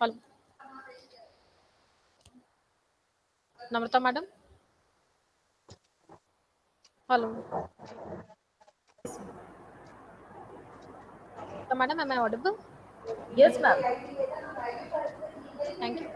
Hello. Namrata madam. Hello. So, madam, am I audible? Yes, ma'am. Thank you.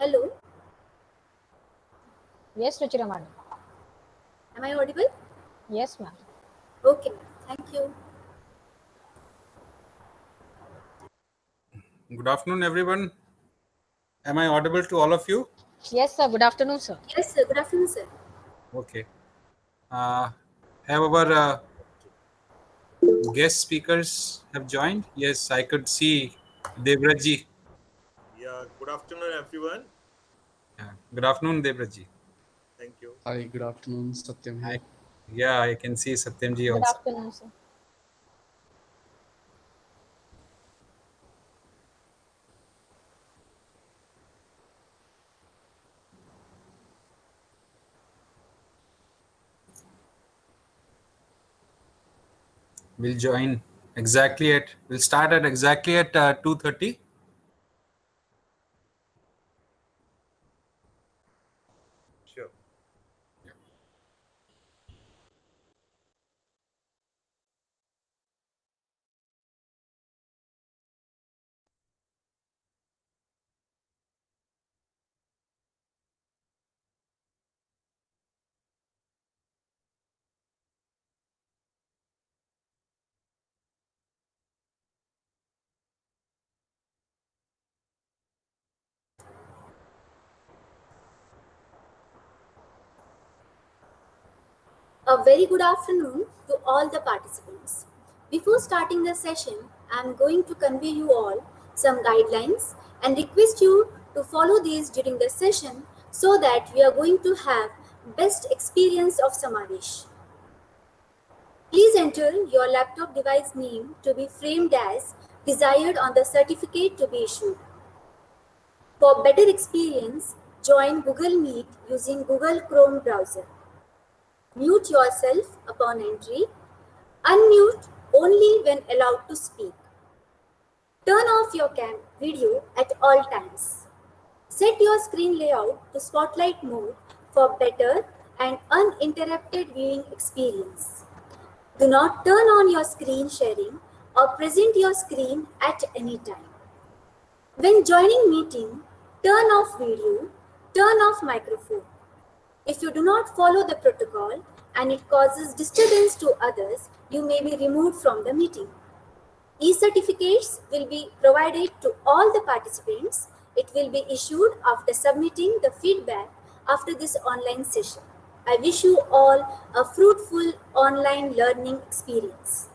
Hello. Yes, Ruchira madam. Am I audible? Yes, ma'am. Okay, ma'am. Thank you. Good afternoon, everyone. Am I audible to all of you? Yes, sir. Good afternoon, sir. Yes, sir. Good afternoon, sir. Okay. Have our guest speakers have joined? Yes, I could see Debraji. Yeah, good afternoon, everyone. Yeah. Good afternoon, Debraji. Thank you. Hi, good afternoon. Satyam I, here. yeah, I can see Satyamji Good also. afternoon, sir. We'll join exactly at. We'll start at exactly at 2:30. Sure. A very good afternoon to all the participants. Before starting the session, I am going to convey you all some guidelines and request you to follow these during the session so that we are going to have best experience of Samavesh. Please enter your laptop device name to be framed as desired on the certificate to be issued. For better experience, join Google Meet using Google Chrome browser. Mute yourself upon entry. Unmute only when allowed to speak. Turn off your video at all times. Set your screen layout to spotlight mode for better and uninterrupted viewing experience. Do not turn on your screen sharing or present your screen at any time. When joining meeting, turn off video, turn off microphone. If you do not follow the protocol and it causes disturbance to others, you may be removed from the meeting. E-certificates will be provided to all the participants. It will be issued after submitting the feedback after this online session. I wish you all a fruitful online learning experience.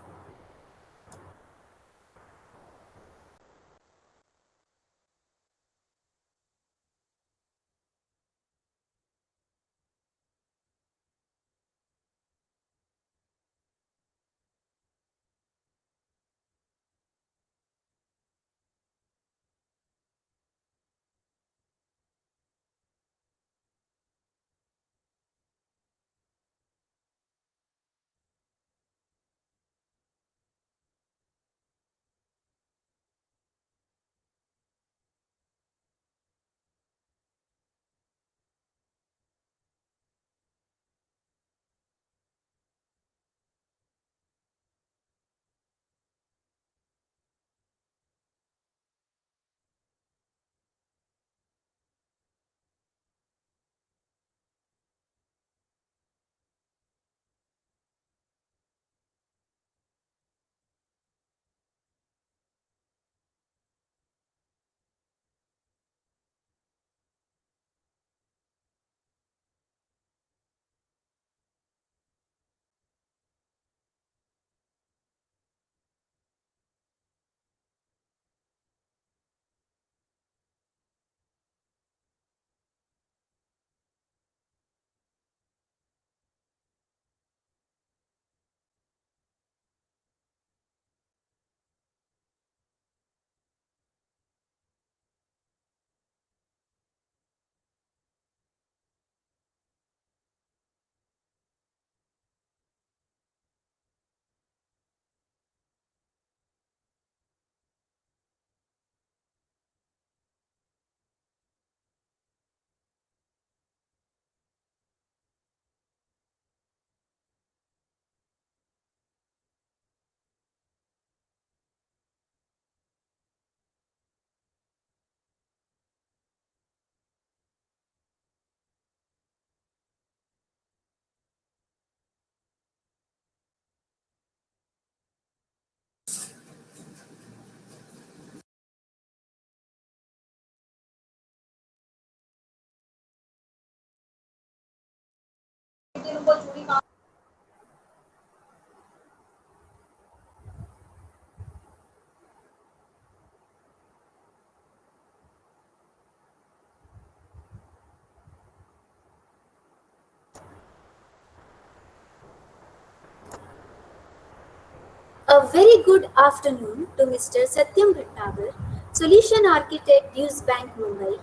A very good afternoon to Mr. Satyam Bhatnagar, Solution Architect, Dues Bank, Mumbai,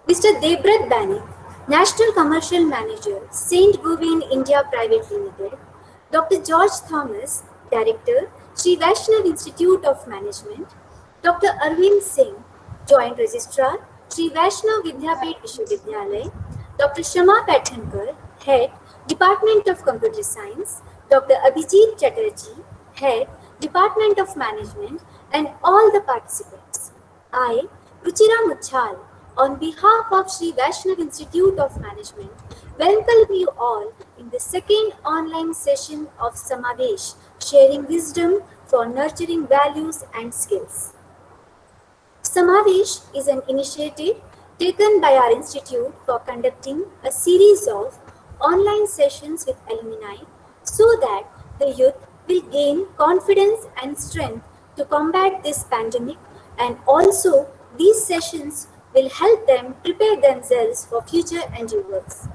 Mr. Debrat Banik, National Commercial Manager, St. Gobain India Private Limited, Dr. George Thomas, Director, Sri Vaishnav Institute of Management, Dr. Arvind Singh, Joint Registrar, Sri Vaishnav Vidyapit Vishwavidyalay, Dr. Shama Pathankar, Head, Department of Computer Science, Dr. Abhijit Chatterjee, Head, Department of Management, and all the participants. I, Ruchira Muchal, on behalf of Sri Vaishnav Institute of Management, welcome you all in the second online session of SAMAVESH, sharing wisdom for nurturing values and skills. SAMAVESH is an initiative taken by our institute for conducting a series of online sessions with alumni so that the youth will gain confidence and strength to combat this pandemic, and also these sessions will help them prepare themselves for future endeavors.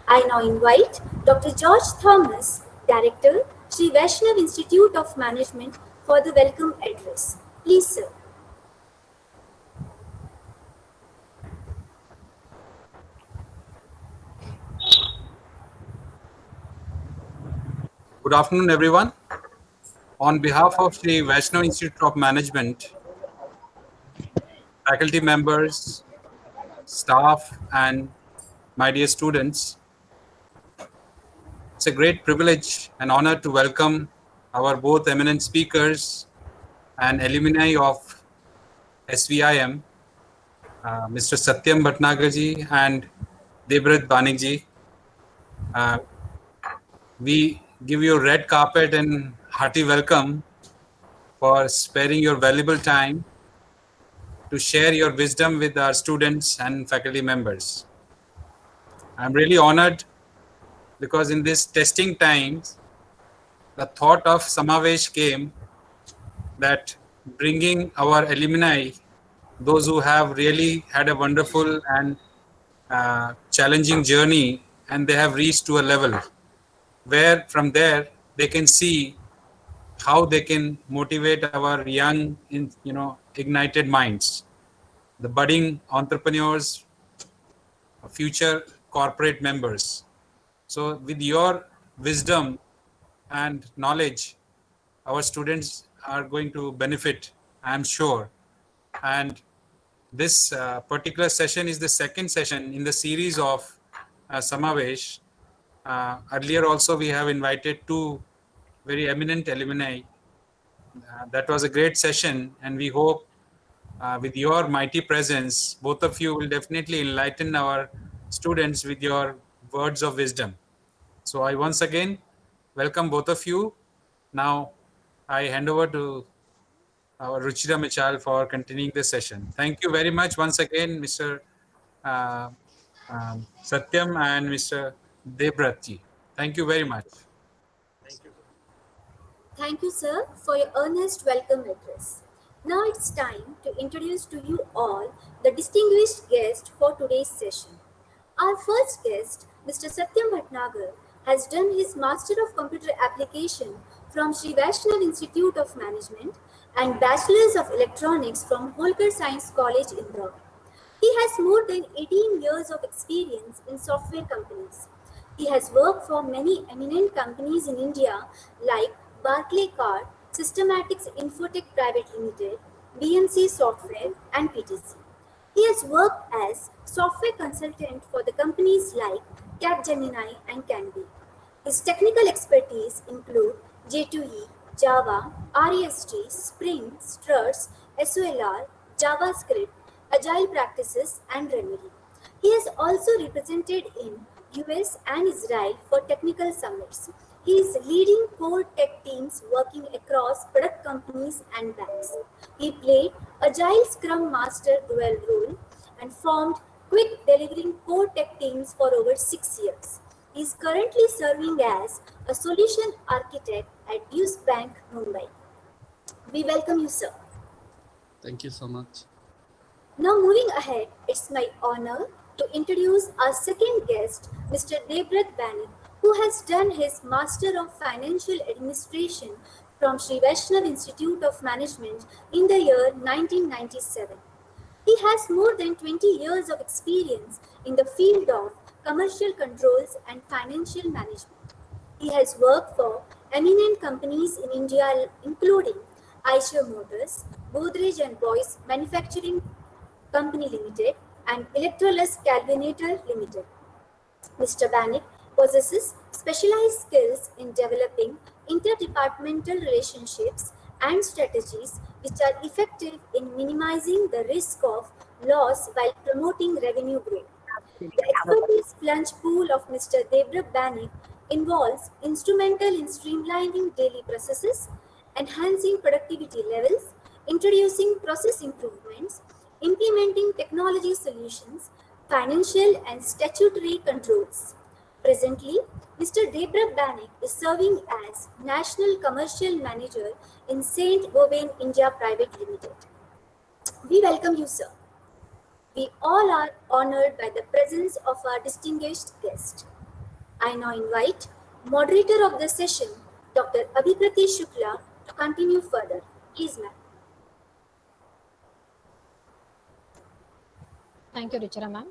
I now invite Dr. George Thomas, Director, Sri Vaishnav Institute of Management, for the welcome address. Please, sir. Good afternoon, everyone. On behalf of the Vaishnav Institute of Management, faculty members, staff, and my dear students, it's a great privilege and honor to welcome our both eminent speakers and alumni of SVIM, Mr. Satyam Bhatnagarji and Debrat Banikji. We give you a red carpet and hearty welcome for sparing your valuable time to share your wisdom with our students and faculty members. I'm really honored because in this testing times, the thought of Samavesh came that bringing our alumni, those who have really had a wonderful and challenging journey, and they have reached to a level where from there they can see how they can motivate our young, ignited minds, the budding entrepreneurs, future corporate members. So with your wisdom and knowledge, our students are going to benefit, I'm sure. And this particular session is the second session in the series of Samavesh. Earlier also we have invited two very eminent alumni. That was a great session, and we hope with your mighty presence, both of you will definitely enlighten our students with your words of wisdom. So I once again welcome both of you. Now I hand over to our Ruchira Michal for continuing the session. Thank you very much once again, Mr. Uh, Satyam and Mr. Debratji. Thank you very much. Thank you, sir, for your earnest welcome address. Now it's time to introduce to you all the distinguished guest for today's session. Our first guest, Mr. Satyam Bhatnagar, has done his Master of Computer Application from Sri Vaishnav Institute of Management and Bachelor's of Electronics from Holkar Science College, Indore. He has more than 18 years of experience in software companies. He has worked for many eminent companies in India like Barclaycard, Systematics Infotech Private Limited, BMC Software, and PTC. He has worked as software consultant for the companies like Capgemini and Canby. His technical expertise include J2E, Java, REST, Spring, Struts, SOLR, JavaScript, Agile practices, and Remedy. He has also represented in US and Israel for technical summits. He is leading core tech teams working across product companies and banks. He played Agile Scrum Master dual role and formed quick delivering core tech teams for over 6 years. He is currently serving as a solution architect at US Bank, Mumbai. We welcome you, sir. Thank you so much. Now moving ahead, it's my honor to introduce our second guest, Mr. Debrat Banik, who has done his Master of Financial Administration from Sri Vaishnav Institute of Management in the year 1997. He has more than 20 years of experience in the field of commercial controls and financial management. He has worked for eminent companies in India including Eicher Motors, Godrej and Boyce Manufacturing Company Limited and Electrolux Calvinator Limited. Mr. Banik possesses specialized skills in developing interdepartmental relationships and strategies which are effective in minimizing the risk of loss while promoting revenue growth. The expertise plunge pool of Mr. Debra Banik involves instrumental in streamlining daily processes, enhancing productivity levels, introducing process improvements, implementing technology solutions, financial and statutory controls. Presently, Mr. Debra Banik is serving as National Commercial Manager in Saint Gobain India Private Limited. We welcome you, sir. We all are honored by the presence of our distinguished guest. I now invite moderator of the session, Dr. Abhikriti Shukla, to continue further. Please, ma'am. Thank you, Ruchira ma'am.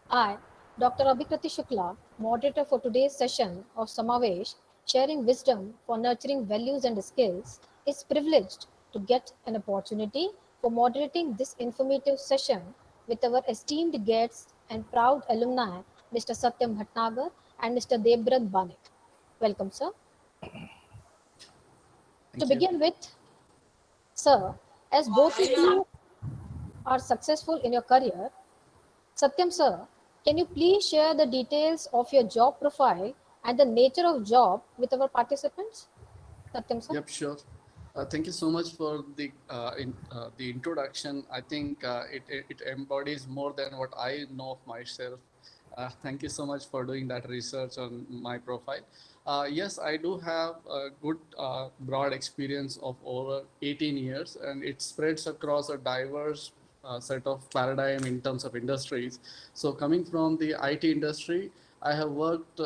I, Dr. Abhikriti Shukla, moderator for today's session of Samavesh, sharing wisdom for nurturing values and skills, is privileged to get an opportunity for moderating this informative session with our esteemed guests and proud alumni, Mr. Satyam Bhatnagar and Mr. Debrat Banik. Welcome, sir. To Thank you. begin with, sir, as both of you are successful in your career, Satyam sir, can you please share the details of your job profile and the nature of job with our participants? Satyam sir. Yep, sure. Thank you so much for the introduction. I think it embodies more than what I know of myself. Thank you so much for doing that research on my profile. Yes, I do have a good broad experience of over 18 years, and it spreads across a diverse set of paradigm in terms of industries. So coming from the IT industry, I have worked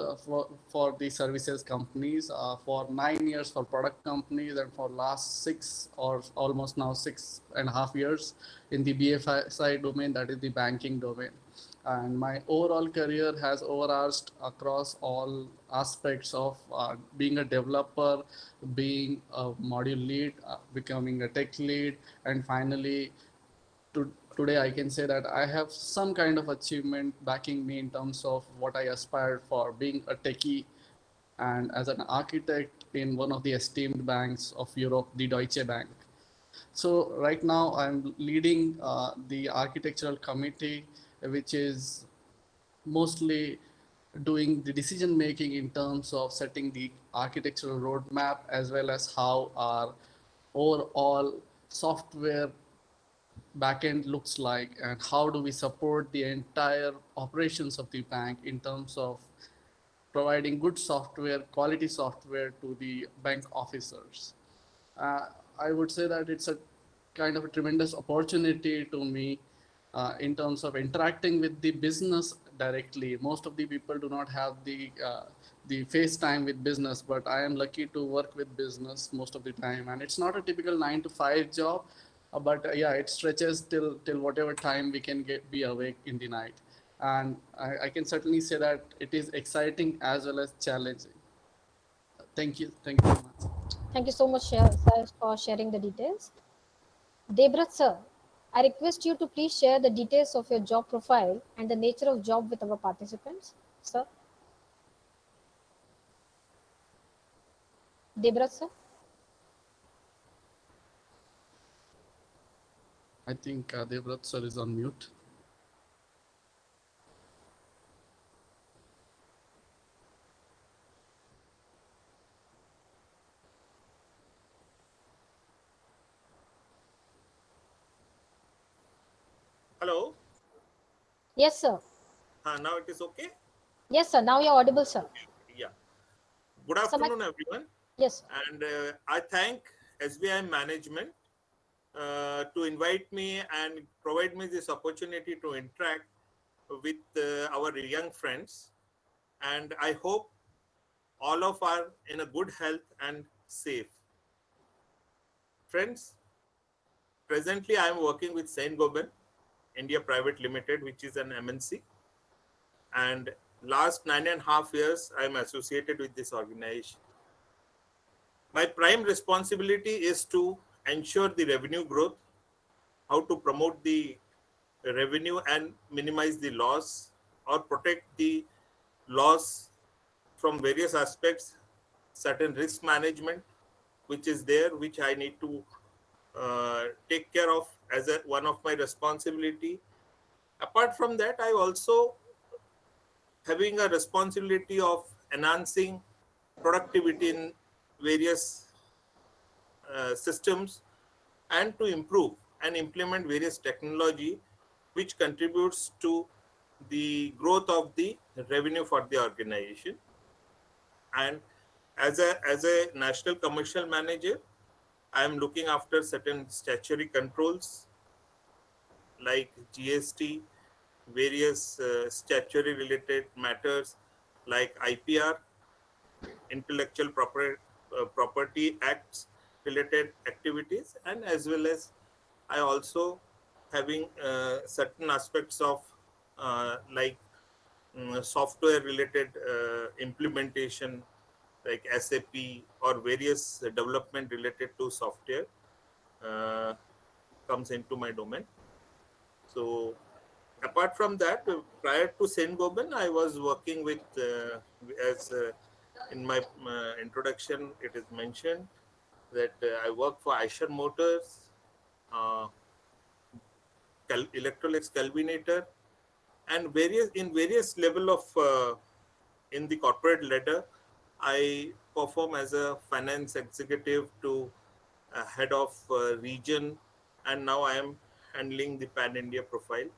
for the services companies for 9 years for product companies, and for last 6 or almost now 6.5 years in the BFSI domain, that is the banking domain. And my overall career has overarched across all aspects of being a developer, being a module lead, becoming a tech lead, and finally today I can say that I have some kind of achievement backing me in terms of what I aspired for, being a techie and as an architect in one of the esteemed banks of Europe, the Deutsche Bank. So right now I'm leading the architectural committee, which is mostly doing the decision making in terms of setting the architectural roadmap as well as how our overall software backend looks like, and how do we support the entire operations of the bank in terms of providing good software, quality software to the bank officers. uh, I would say that it's a kind of a tremendous opportunity to me in terms of interacting with the business directly. Most of the people do not have the face time with business, but I am lucky to work with business most of the time. And it's not a typical 9 to 5 job, but yeah, it stretches till whatever time we can get be awake in the night. And I can certainly say that it is exciting as well as challenging. Thank you very much. Thank you so much, sir, for sharing the details. Debrat sir, I request you to please share the details of your job profile and the nature of job with our participants. Sir. Debrat sir. I think Devrat sir is on mute. Hello. Yes, sir. Now it is okay. Yes, sir. Now you're audible, sir. Yeah. Good So my afternoon, everyone. yes, sir. And I thank SBI management to invite me and provide me this opportunity to interact with our young friends. And I hope all of are in a good health and safe. Friends, presently I am working with Saint Gobain India Private Limited, which is an MNC. And last 9.5 years, I am associated with this organization. My prime responsibility is to ensure the revenue growth, how to promote the revenue and minimize the loss or protect the loss from various aspects, certain risk management, which is there, which I need to take care of as one of my responsibility. Apart from that, I also having a responsibility of enhancing productivity in various systems and to improve and implement various technology which contributes to the growth of the revenue for the organization. And as a national commercial manager, I am looking after certain statutory controls like GST, various statutory related matters like IPR, intellectual property acts related activities, and as well as I also having certain aspects of like software related implementation like SAP or various development related to software uh, comes into my domain. So apart from that, prior to Saint Gobain, I was working with as in my introduction it is mentioned that I work for Eicher Motors, uh, Electrolux Calvinator, and various level of in the corporate ladder. I perform as a finance executive to head of region, and now I am handling the pan India profile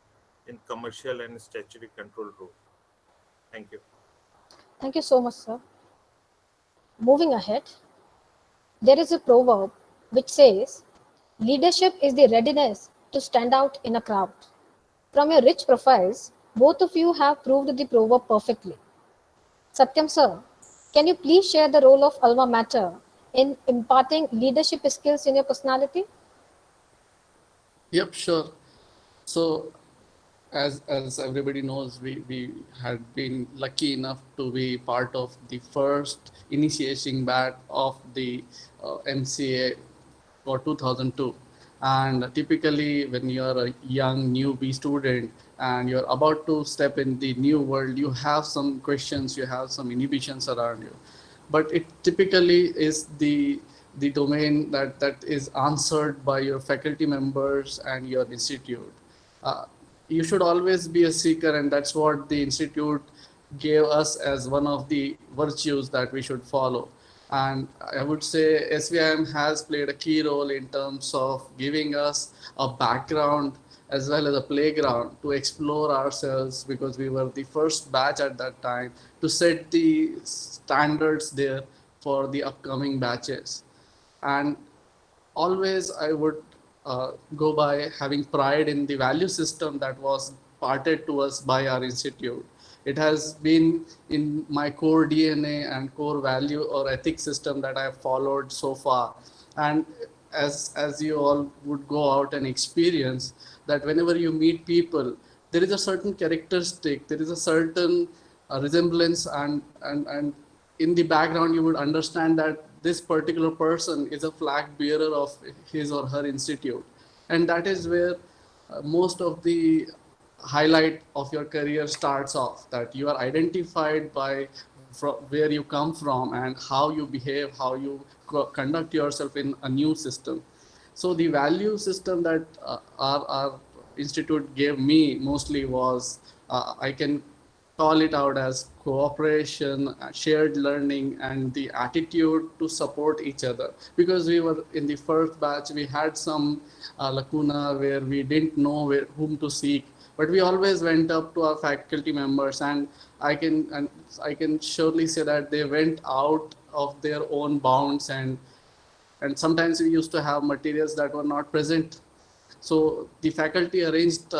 in commercial and statutory control role. Thank you. Thank you so much, sir. Moving ahead, there is a proverb which says, leadership is the readiness to stand out in a crowd. From your rich profiles, both of you have proved the proverb perfectly. Satyam, sir, can you please share the role of alma mater in imparting leadership skills in your personality? Yep, sure. So, as everybody knows, we had been lucky enough to be part of the first initiation batch of the MCA for 2002. And typically, when you're a young newbie student and you're about to step in the new world, you have some questions, you have some inhibitions around you. But it typically is the domain that is answered by your faculty members and your institute. Uh, you should always be a seeker, and that's what the institute gave us as one of the virtues that we should follow. And I would say SVIM has played a key role in terms of giving us a background as well as a playground to explore ourselves, because we were the first batch at that time to set the standards there for the upcoming batches. And always I would go by having pride in the value system that was parted to us by our institute. It has been in my core DNA and core value or ethics system that I have followed so far. And as you all would go out and experience that whenever you meet people, there is a certain characteristic, there is a certain resemblance, and in the background you would understand that this particular person is a flag bearer of his or her institute. And that is where most of the highlight of your career starts off, that you are identified by where you come from and how you behave, how you conduct yourself in a new system. So the value system that our institute gave me mostly was, I can call it out as cooperation, shared learning, and the attitude to support each other. Because we were in the first batch, we had some lacuna where we didn't know whom to seek, but we always went up to our faculty members, and I can surely say that they went out of their own bounds, and sometimes we used to have materials that were not present. So the faculty arranged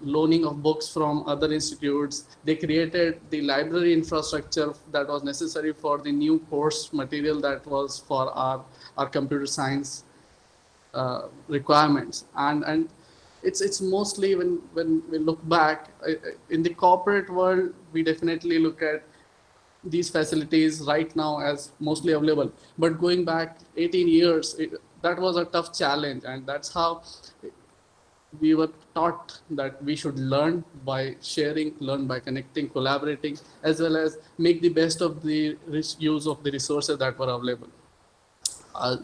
loaning of books from other institutes. They created the library infrastructure that was necessary for the new course material that was for our computer science requirements. And it's mostly when we look back in the corporate world, we definitely look at these facilities right now as mostly available. But going back 18 years, that was a tough challenge, and that's how we were taught that we should learn by sharing, learn by connecting, collaborating, as well as make the best of the use of the resources that were available. Uh,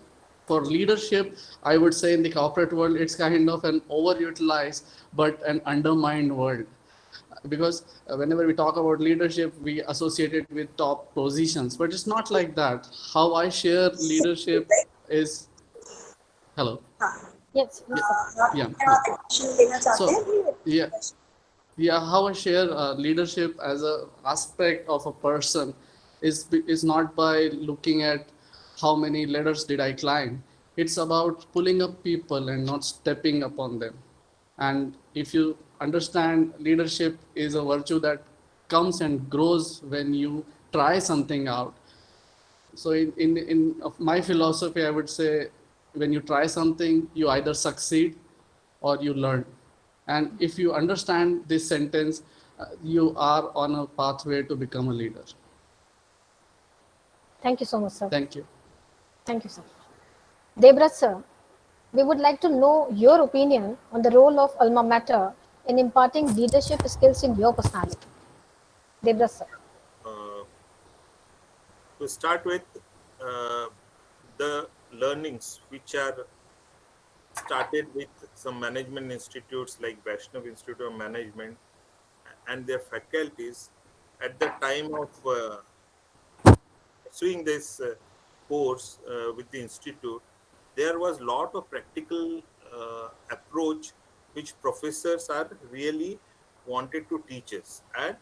for leadership, I would say in the corporate world, it's kind of an overutilized but an undermined world. Because whenever we talk about leadership, we associate it with top positions, but it's not like that. How I share leadership is hello. Yes, Yeah, yes, sir. yeah, yeah. So, yeah, yeah, how I share leadership as a aspect of a person is not by looking at how many ladders did I climb. It's about pulling up people and not stepping upon them. And if you understand, leadership is a virtue that comes and grows when you try something out. So in of my philosophy, I would say when you try something, you either succeed or you learn. And if you understand this sentence, you are on a pathway to become a leader. Thank you so much, sir. Thank you. Thank you, sir. Debrat, sir, we would like to know your opinion on the role of alma mater in imparting leadership skills in your personality. Debrat, sir. Uh, to start with, uh, the learnings which are started with some management institutes like Vaishnav Institute of Management and their faculties at the time of pursuing this course with the institute. There was lot of practical approach which professors are really wanted to teach us, and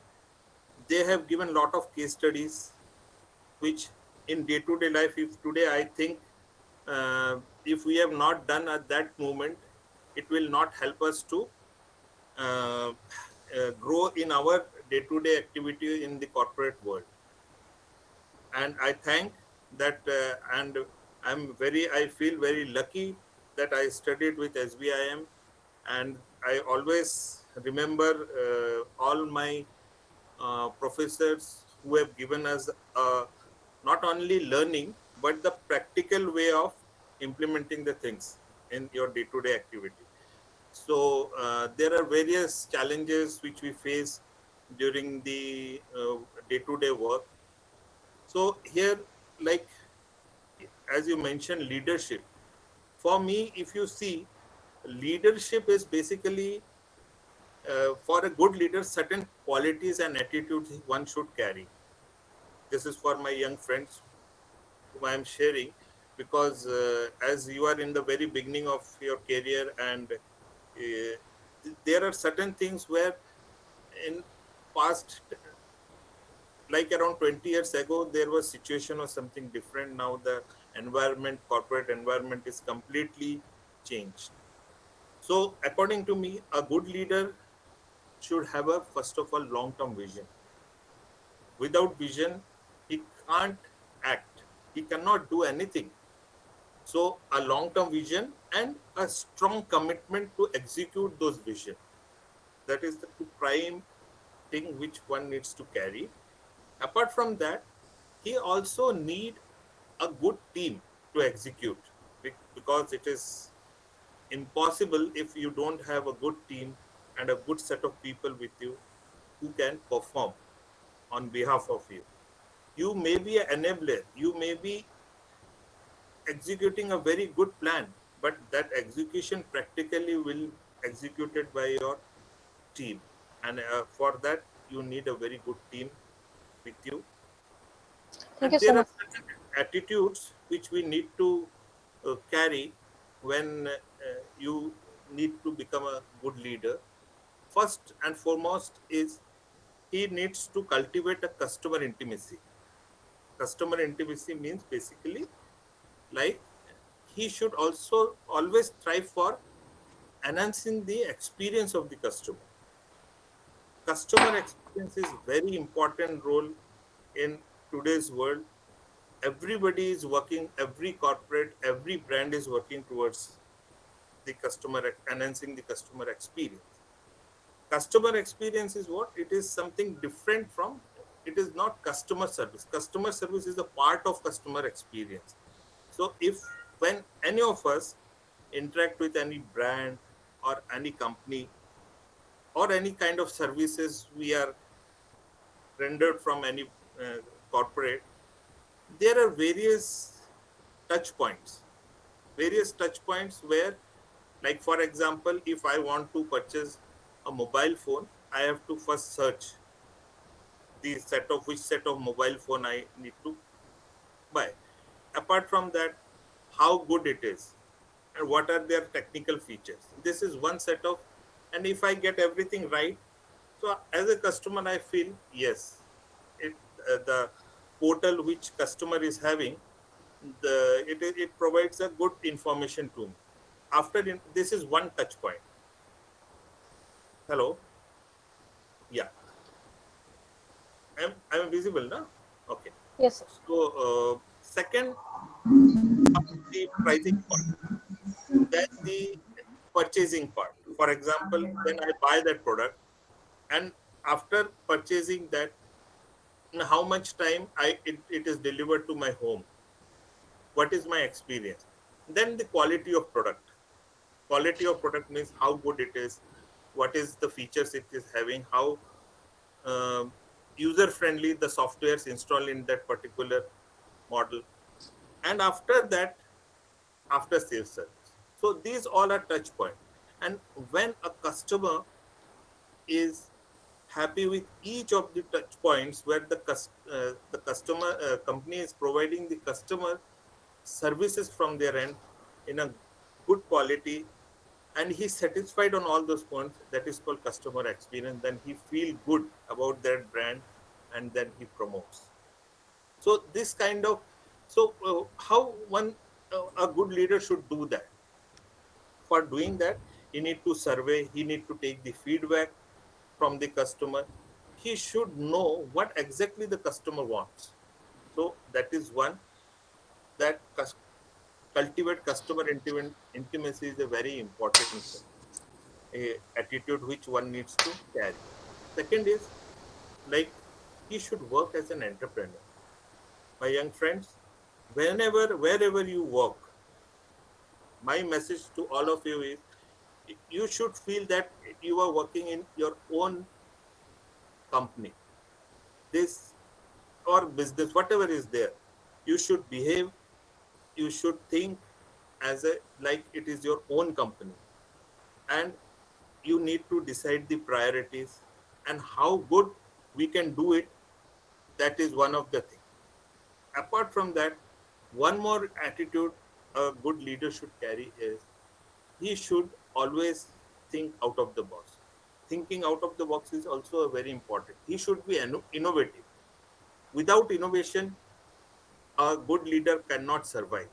they have given lot of case studies which in day to day life, if today I think if we have not done at that moment, it will not help us to uh, grow in our day to day activity in the corporate world. And I thank that, and I feel very lucky that I studied with SBIM, and I always remember all my professors who have given us not only learning but the practical way of implementing the things in your day-to-day activity. So there are various challenges which we face during the day-to-day work. So here, like as you mentioned, leadership. For me, if you see, leadership is basically for a good leader, certain qualities and attitudes one should carry. This is for my young friends whom I am sharing, because as you are in the very beginning of your career, and there are certain things where in past, like around 20 years ago, there was situation or something different. Now the environment, corporate environment is completely changed. So according to me, a good leader should have a first of all long term vision. Without vision, he can't act, he cannot do anything. So a long term vision and a strong commitment to execute those vision, that is the two prime thing which one needs to carry. Apart from that, he also need a good team to execute, because it is impossible if you don't have a good team and a good set of people with you who can perform on behalf of you. You may be an enabler, you may be executing a very good plan, but that execution practically will executed by your team, and for that you need a very good team with you. Thank And you so there are much. certain attitudes which we need to carry when you need to become a good leader. First and foremost is he needs to cultivate a customer intimacy. Customer intimacy means basically, like, he should also always strive for enhancing the experience of the customer. Customer experience is very important role in today's world. Everybody is working, every corporate, every brand is working towards the customer, enhancing the customer experience. Customer experience is what? It is something different from it is not customer service. Customer service is a part of customer experience. So if when any of us interact with any brand or any company or any kind of services we are rendered from any uh, corporate, there are various touch points where, like for example, if I want to purchase a mobile phone, I have to first search the set of which set of mobile phone I need to buy. Apart from that, how good it is and what are their technical features. This is one set of, and if I get everything right, so as a customer, I feel yes, the portal which customer is having, it provides a good information to me. This is one touch point. Hello, yeah, I'm visible now. Okay, Yes, sir. so second, the pricing part, then the purchasing part. For example, when I buy that product, and after purchasing that, how much time it is delivered to my home, what is my experience. Then the quality of product means how good it is, what is the features it is having, how um, user friendly the softwares installed in that particular model, and after that, after sales service. So these all are touch point. And when a customer is happy with each of the touch points where the customer company is providing the customer services from their end in a good quality, and he's satisfied on all those points, that is called customer experience. Then he feel good about that brand, and then he promotes. So this kind of, so how one a good leader should do that. For doing that, he need to survey, he need to take the feedback from the customer. He should know what exactly the customer wants. So that is one, that cultivate customer intimacy is a very important thing, a attitude which one needs to carry. Second is, like, he should work as an entrepreneur. My young friends, wherever you work, my message to all of you is, you should feel that you are working in your own company, this or business, whatever is there. You should behave, you should think as a, like it is your own company, and you need to decide the priorities and how good we can do it. That is one of the things. Apart from that, one more attitude a good leader should carry is, he should always think out of the box. Thinking out of the box is also a very important. He should be innovative. Without innovation, a good leader cannot survive.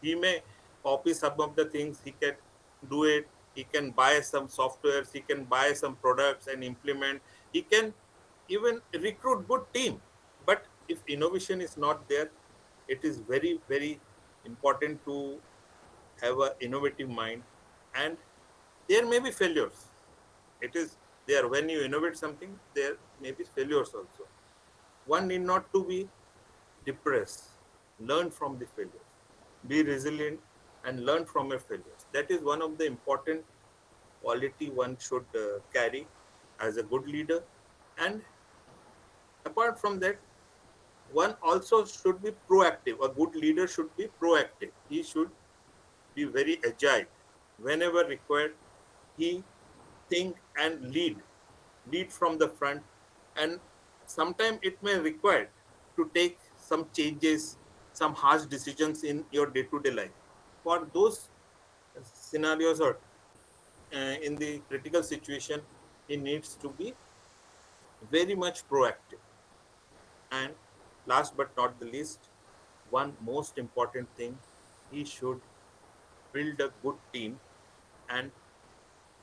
He may copy some of the things, he can do it, he can buy some softwares, he can buy some products and implement, he can even recruit good team. But if innovation is not there, it is very, very important to have an innovative mind. And there may be failures. It is there, when you innovate something, there may be failures also. One need not to be depressed. Learn from the failures, be resilient, and learn from your failures. That is one of the important quality one should carry as a good leader. And apart from that, one also should be proactive. A good leader should be proactive. He should be very agile. Whenever required, he think and lead from the front. And sometimes it may require to take some changes, some harsh decisions in your day-to-day life. For those scenarios, or in the critical situation, he needs to be very much proactive. And last but not the least, one most important thing, he should build a good team and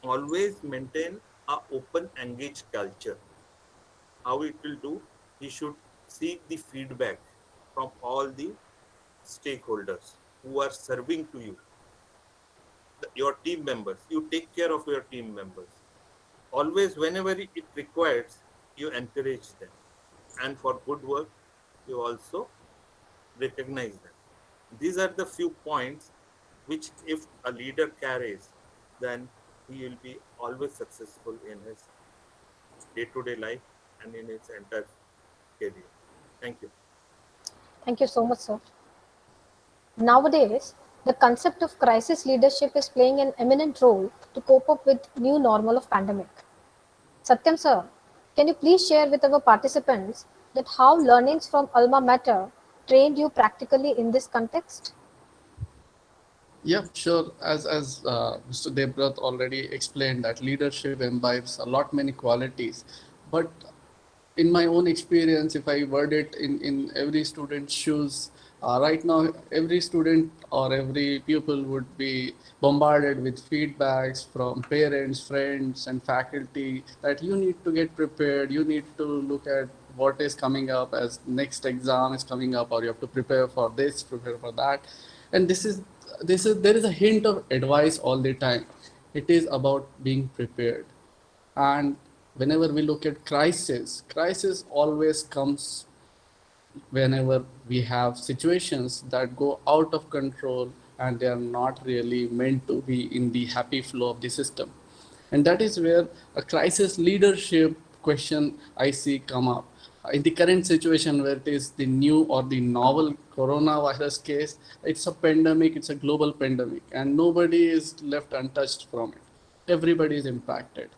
always maintain a open engaged culture. How it will do, he should seek the feedback from all the stakeholders who are serving to you, your team members. You take care of your team members always. Whenever it requires, you encourage them. and for good work, you also recognize them. These are the few points which, if a leader carries, then he will be always successful in his day to day life and in his entire career. Thank you. Thank you so much, sir. Nowadays, the concept of crisis leadership is playing an eminent role to cope up with new normal of pandemic. Satyam sir, can you please share with our participants that how learnings from Alma Mater trained you practically in this context? Yeah, sure. As Mr. Debrat already explained, that leadership imbibes a lot many qualities, but in my own experience, if I word it in every student's shoes, right now every student or every pupil would be bombarded with feedbacks from parents, friends, and faculty that you need to get prepared, you need to look at what is coming up as next exam is coming up, or you have to prepare for this, prepare for that. And this is there is a hint of advice all the time. It is about being prepared. And whenever we look at crisis always comes whenever we have situations that go out of control and they are not really meant to be in the happy flow of the system. And that is where a crisis leadership question I see come up. In the current situation where it is the new or the novel coronavirus case, it's a pandemic, it's a global pandemic, and nobody is left untouched from it. Everybody is impacted.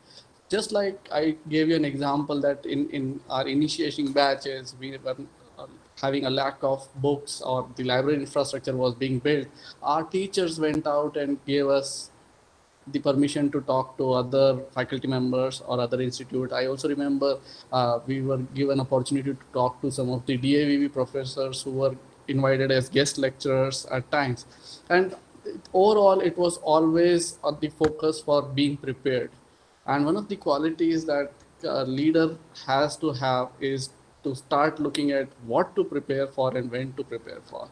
Just like I gave you an example that in our initiation batches, we were uh, having a lack of books or the library infrastructure was being built. Our teachers went out and gave us the permission to talk to other faculty members or other institute. I also remember we were given opportunity to talk to some of the DAVV professors who were invited as guest lecturers at times. And overall, it was always on the focus for being prepared. And one of the qualities that a leader has to have is to start looking at what to prepare for and when to prepare for.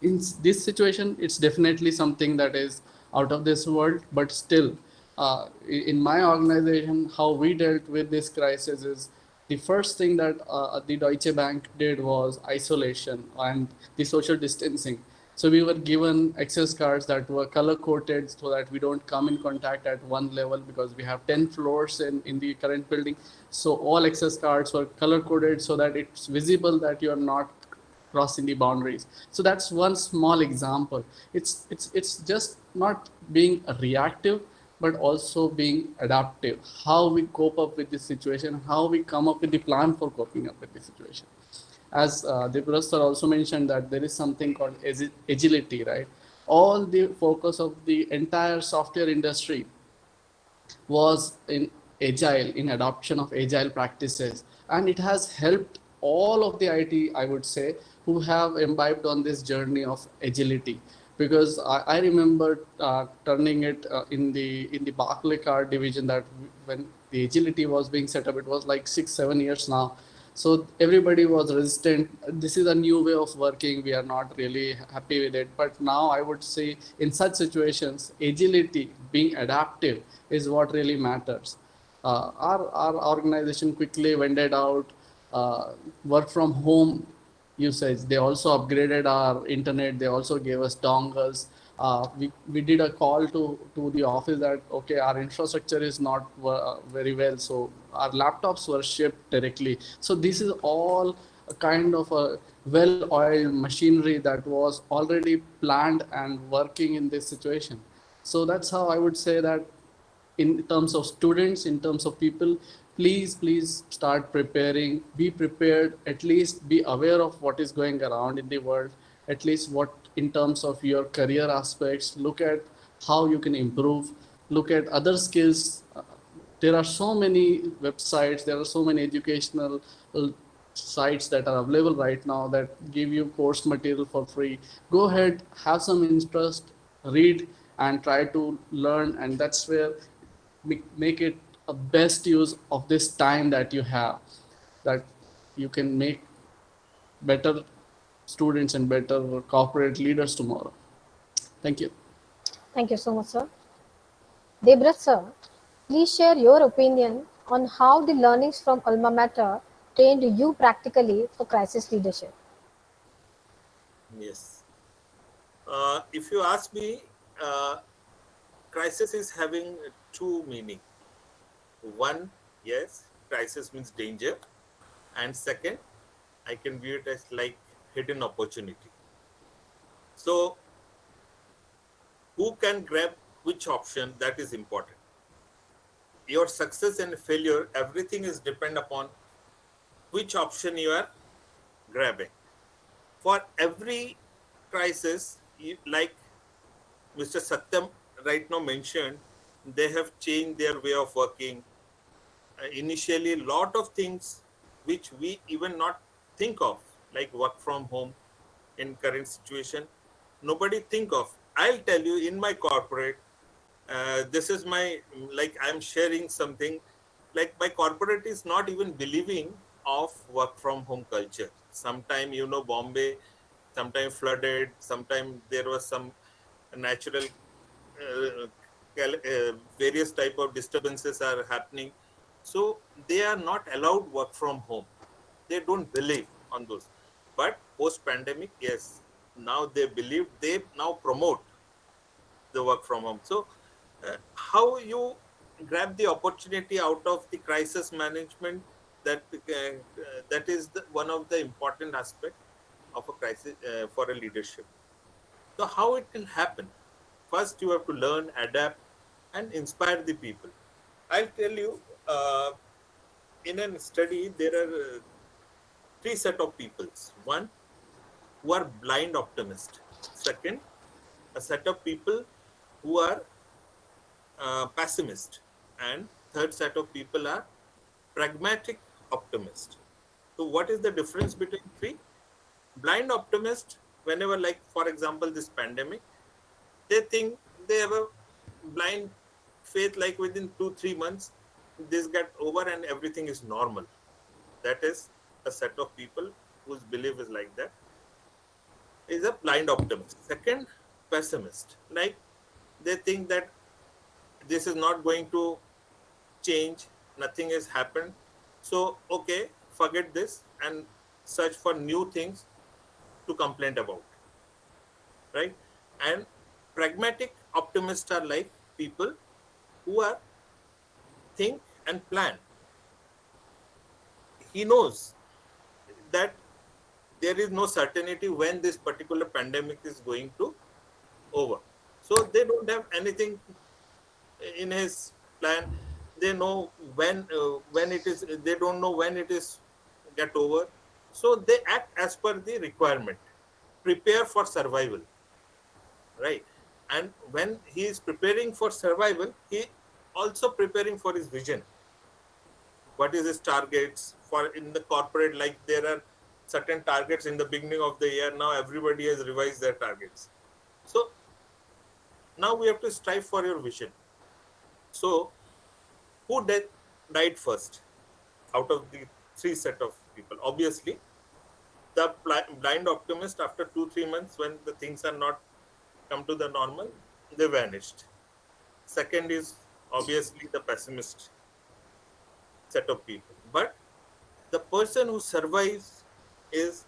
In this situation, it's definitely something that is out of this world, but still, in my organization, how we dealt with this crisis is the first thing that the Deutsche Bank did was isolation and the social distancing. So we were given access cards that were color coded so that we don't come in contact at one level, because we have 10 floors in the current building. So all access cards were color coded so that it's visible that you are not crossing the boundaries. So that's one small example. It's just not being reactive, but also being adaptive. How we cope up with this situation, how we come up with the plan for coping up with the situation. As the professor also mentioned, that there is something called agility, right? All the focus of the entire software industry was in agile, in adoption of agile practices, and it has helped all of the IT, I would say, who have imbibed on this journey of agility. Because I remember turning it in the Barclay Card division, that when the agility was being set up, it was like 6-7 years now. So everybody was resistant. This is a new way of working. We are not really happy with it. But now I would say in such situations, agility, being adaptive, is what really matters. Our organization quickly vended out work from home usage. They also upgraded our internet. They also gave us dongles. We did a call to the office that, okay, our infrastructure is not very well, so our laptops were shipped directly. So this is all a kind of a well-oiled machinery that was already planned and working in this situation. So that's how I would say that in terms of students, in terms of people, please start preparing. Be prepared, at least be aware of what is going around in the world, at least what in terms of your career aspects. Look at how you can improve, look at other skills. There are so many websites, there are so many educational sites that are available right now that give you course material for free. Go ahead, have some interest, read and try to learn, and that's where make it a best use of this time that you have, that you can make better students and better corporate leaders tomorrow. Thank you. Thank you so much, sir. Debrat sir, please share your opinion on how the learnings from Alma Mater trained you practically for crisis leadership? Yes. If you ask me, crisis is having two meaning. One, yes, crisis means danger, and second, I can view it as like hidden opportunity. So, who can grab which option, that is important. Your success and failure, everything is depend upon which option you are grabbing. For every crisis, like Mr. Satyam right now mentioned, they have changed their way of working. Initially, a lot of things which we even not think of, like work from home in current situation, nobody think of. I'll tell you, in my corporate, this is my, like I'm sharing something, like my corporate is not even believing of work from home culture. Sometime, Bombay, sometime flooded, sometime there was some natural uh, various type of disturbances are happening, so they are not allowed work from home. They don't believe on those. But post pandemic, yes, now they believe, they now promote the work from home. So how you grab the opportunity out of the crisis management, that is one of the important aspect of a crisis for a leadership. So how it can happen? First, you have to learn, adapt, and inspire the people. I'll tell you, in a study, there are three set of peoples. One, who are blind optimists. Second, a set of people who are pessimist. And third set of people are pragmatic optimist. So what is the difference between three? Blind optimist, whenever, like for example, this pandemic, they think, they have a blind faith, like within 2-3 months this get over and everything is normal. That is a set of people whose belief is like that, is a blind optimist. Second, pessimist, like they think that this is not going to change, nothing has happened, so okay, forget this and search for new things to complain about, right? And pragmatic optimists are like people who are think and plan. He knows that there is no certainty when this particular pandemic is going to over, so they don't have anything in his plan. They know when it is, they don't know when it is get over, so they act as per the requirement, prepare for survival, right? And when he is preparing for survival, he also preparing for his vision. What is his targets for in the corporate? Like there are certain targets in the beginning of the year, now everybody has revised their targets. So now we have to strive for your vision. So who died first out of the three set of people? Obviously the blind optimist, after 2-3 months when the things are not come to the normal, they vanished. Second is obviously the pessimist set of people. But the person who survives is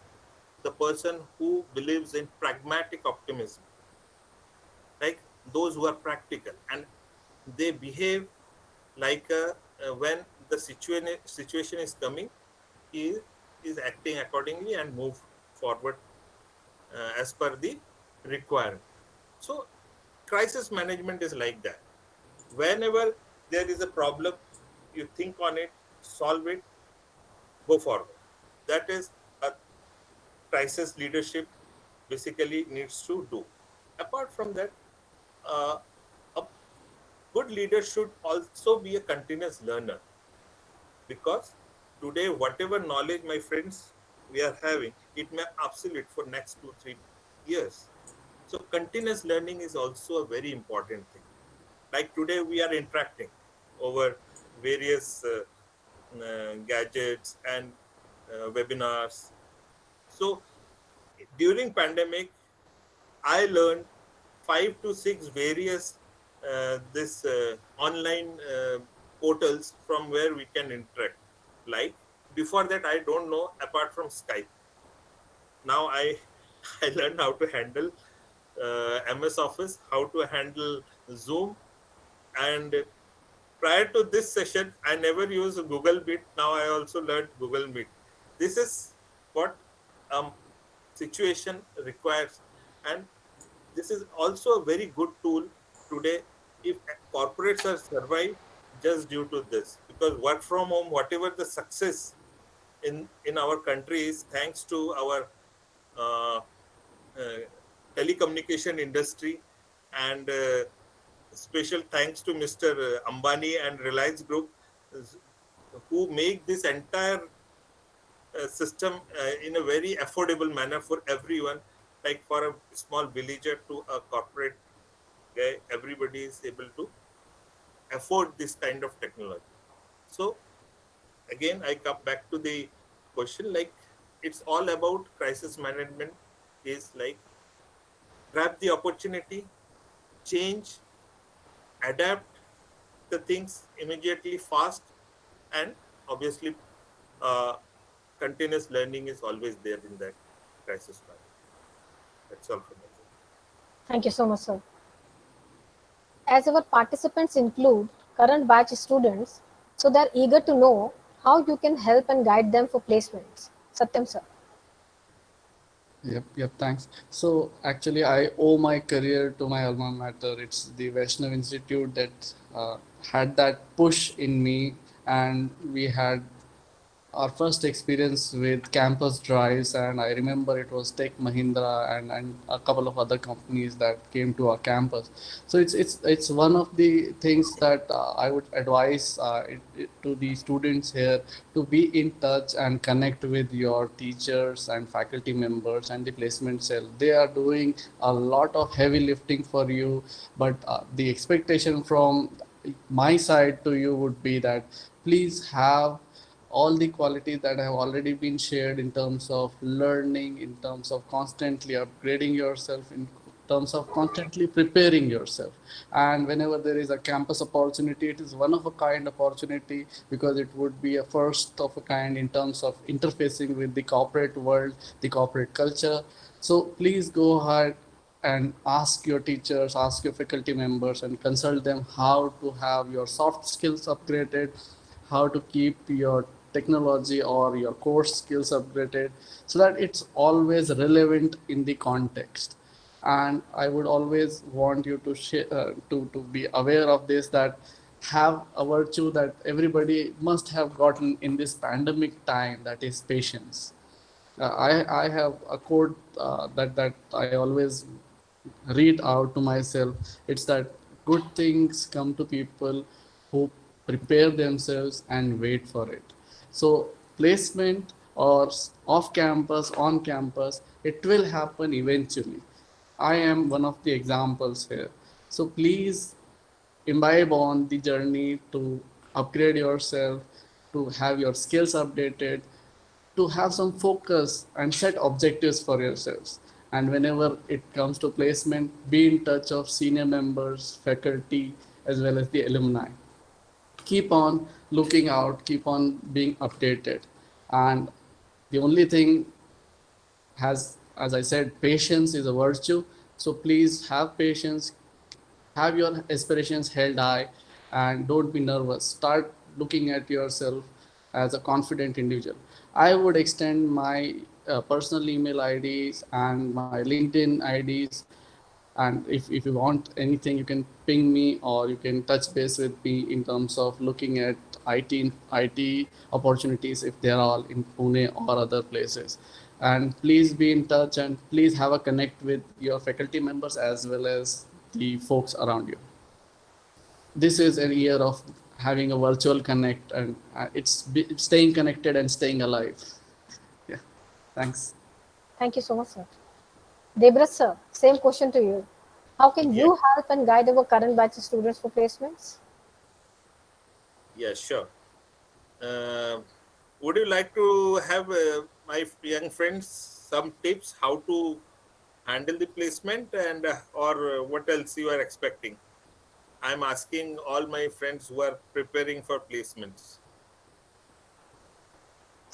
the person who believes in pragmatic optimism, like those who are practical, and they behave like when the situation is coming, he is acting accordingly and move forward as per the requirement. So crisis management is like that. Whenever there is a problem, you think on it, solve it, go forward. That is a crisis leadership basically needs to do. Apart from that, uh, a good leader should also be a continuous learner, because today whatever knowledge, my friends, we are having, it may obsolete for next 2-3 years. So continuous learning is also a very important thing. Like today we are interacting over various gadgets and webinars. So during pandemic, I learned 5 to 6 various this online portals from where we can interact, like before that I don't know apart from Skype. Now I I learned how to handle MS Office, how to handle Zoom, and prior to this session, I never used Google Meet. Now I also learned Google Meet. This is what situation requires, and this is also a very good tool today. If corporates are survive just due to this, because work from home, whatever the success in our country is thanks to our uh, uh, telecommunication industry, and special thanks to Mr. Ambani and Reliance Group, who make this entire system in a very affordable manner for everyone. Like for a small villager to a corporate guy, everybody is able to afford this kind of technology. So again, I come back to the question, like it's all about crisis management. Is like grab the opportunity, change, adapt the things immediately fast, and obviously uh, continuous learning is always there in that crisis management. That's all from my side. Thank you so much, sir. As our participants include current batch students, so they're eager to know how you can help and guide them for placements. Satyam, sir. Yep, thanks. So actually, I owe my career to my alma mater. It's the Vaishnav Institute that had that push in me, and we had our first experience with campus drives, and I remember it was Tech Mahindra and a couple of other companies that came to our campus. So it's one of the things that I would advise to the students here to be in touch and connect with your teachers and faculty members and the placement cell. They are doing a lot of heavy lifting for you, but the expectation from my side to you would be that please have all the qualities that have already been shared in terms of learning, in terms of constantly upgrading yourself, in terms of constantly preparing yourself. And whenever there is a campus opportunity, it is one of a kind opportunity because it would be a first of a kind in terms of interfacing with the corporate world, the corporate culture. So please go ahead and ask your teachers, ask your faculty members, and consult them how to have your soft skills upgraded, how to keep your technology or your course skills upgraded so that it's always relevant in the context. And I would always want you to to be aware of this, that have a virtue that everybody must have gotten in this pandemic time, that is patience. I have a quote that I always read out to myself. It's that good things come to people who prepare themselves and wait for it. So placement or off campus, on campus, it will happen eventually. I am one of the examples here. So please imbibe on the journey to upgrade yourself, to have your skills updated, to have some focus and set objectives for yourselves. And whenever it comes to placement, be in touch of senior members, faculty, as well as the alumni. Keep on looking out, keep on being updated. And the only thing has, as I said, patience is a virtue. So please have patience, have your aspirations held high, and don't be nervous. Start looking at yourself as a confident individual. I would extend my personal email IDs and my LinkedIn IDs, and if you want anything, you can ping me or you can touch base with me in terms of looking at IT opportunities if they are all in Pune or other places. And please be in touch and please have a connect with your faculty members as well as the folks around you. This is a year of having a virtual connect, and it's staying connected and staying alive. Yeah, thanks. Thank you so much, sir. Debras, sir, same question to you. How can Yeah, you help and guide our current batch students for placements? yeah, sure. Uh, would you like to have my young friends some tips how to handle the placement, and or what else you are expecting? I'm asking all my friends who are preparing for placements.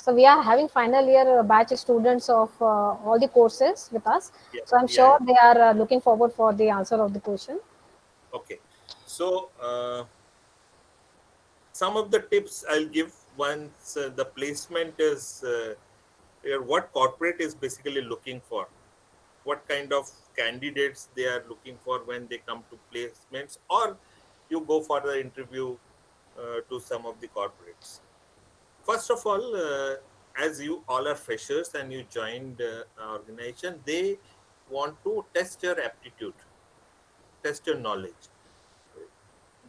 So we are having final year batch students of all the courses with us. Yeah, So I'm yeah, sure yeah. they are looking forward for the answer of the question. Okay. So some of the tips I'll give once the placement is what corporate is basically looking for, what kind of candidates they are looking for when they come to placements, or you go for the interview to some of the corporates. First of all, as you all are freshers and you joined organization, they want to test your aptitude, test your knowledge.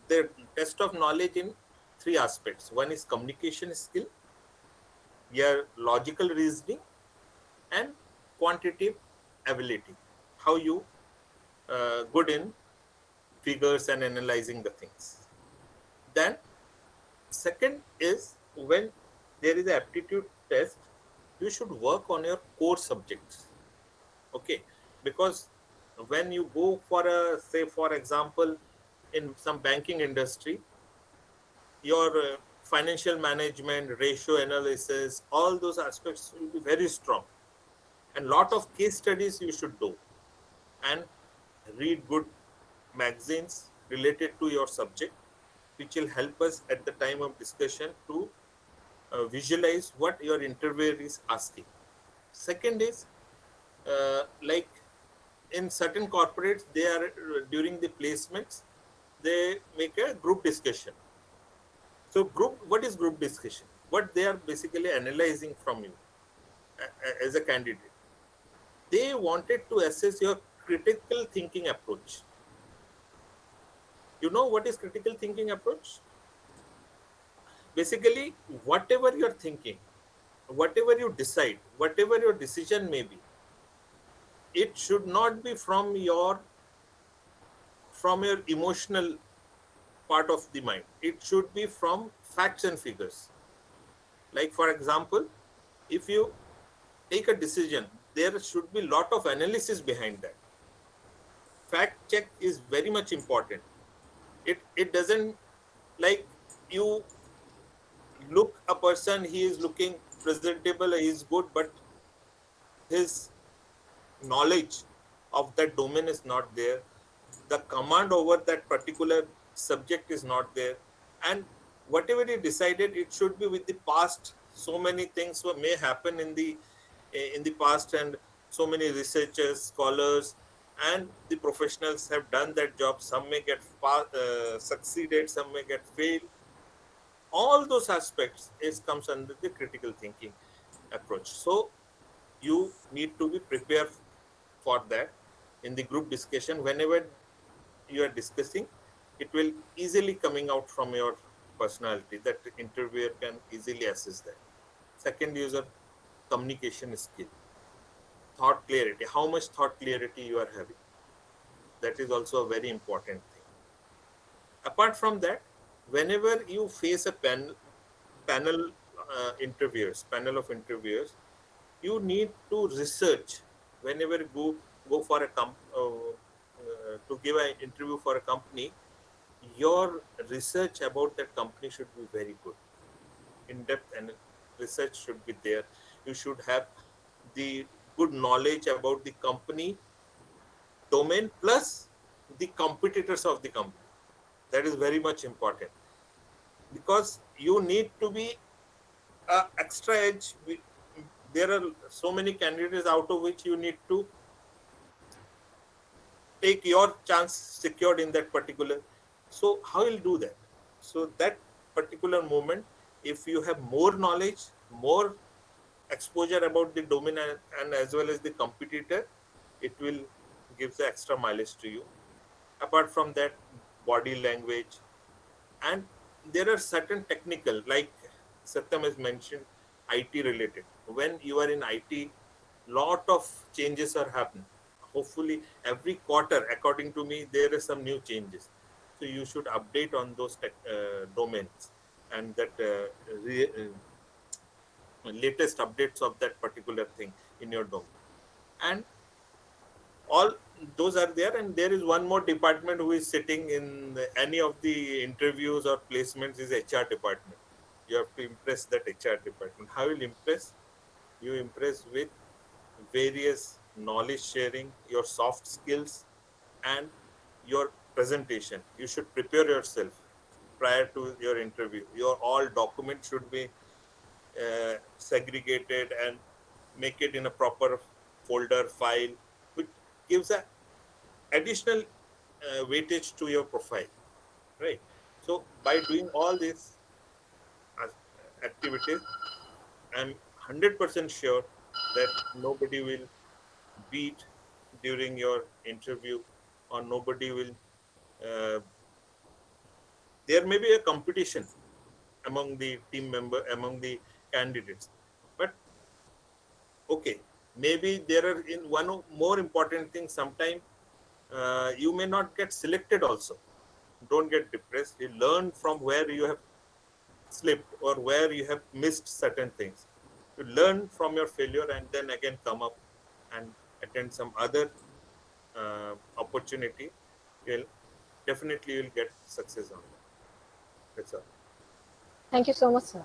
They test of knowledge in three aspects. One is communication skill, your logical reasoning, and quantitative ability. How you good in figures and analyzing the things. Then second is when there is an aptitude test, you should work on your core subjects. Okay, because when you go for a, say for example, in some banking industry, your financial management, ratio analysis, all those aspects will be very strong, and lot of case studies you should do, and read good magazines related to your subject, which will help us at the time of discussion to visualize what your interviewer is asking. Second is like in certain corporates, they are during the placements, they make a group discussion. So group, what is group discussion? What they are basically analyzing from you as a candidate. They wanted to assess your critical thinking approach. You know what is critical thinking approach? Basically, whatever you're thinking, whatever you decide, whatever your decision may be, it should not be from your emotional part of the mind. It should be from facts and figures. Like for example, if you take a decision, there should be a lot of analysis behind that. Fact check is very much important. It doesn't, like, you look a person, he is looking presentable, he is good, but his knowledge of that domain is not there, the command over that particular subject is not there, and whatever he decided, it should be with the past. So many things may happen in the past, and so many researchers, scholars, and the professionals have done that job. Some may get succeeded, some may get failed. All those aspects is comes under the critical thinking approach. So you need to be prepared for that. In the group discussion, whenever you are discussing, it will easily coming out from your personality, that the interviewer can easily assess that. Second, user communication skill, thought clarity, how much thought clarity you are having, that is also a very important thing. Apart from that, whenever you face a panel panel of interviewers, you need to research. Whenever you go for a to give an interview for a company, your research about that company should be very good, in depth, and research should be there. You should have the good knowledge about the company domain plus the competitors of the company. That is very much important, because you need to be extra edge. There are so many candidates, out of which you need to take your chance secured in that particular. So how you'll do that? So that particular moment, if you have more knowledge, more exposure about the domain, and as well as the competitor, it will give the extra mileage to you. Apart from that, body language, and there are certain technical, like Satyam has mentioned, IT related. When you are in IT, lot of changes are happening. Hopefully every quarter, according to me, there is some new changes, so you should update on those domains, and that latest updates of that particular thing in your domain. And all those are there, and there is one more department who is sitting in any of the interviews or placements, is HR department. You have to impress that HR department. How will impress? You impress with various knowledge sharing, your soft skills, and your presentation. You should prepare yourself prior to your interview. Your all documents should be segregated and make it in a proper folder file, which gives a additional weightage to your profile, right? So by doing all these as- activities, I'm 100% sure that nobody will beat during your interview, or nobody will uh, there may be a competition among the team member, among the candidates, but okay, maybe there are in more important thing. Sometime you may not get selected also. Don't get depressed. You learn from where you have slipped or where you have missed certain things. You learn from your failure and then again come up and attend some other opportunity. You'll definitely you'll get success on that. That's all. Thank you so much, sir.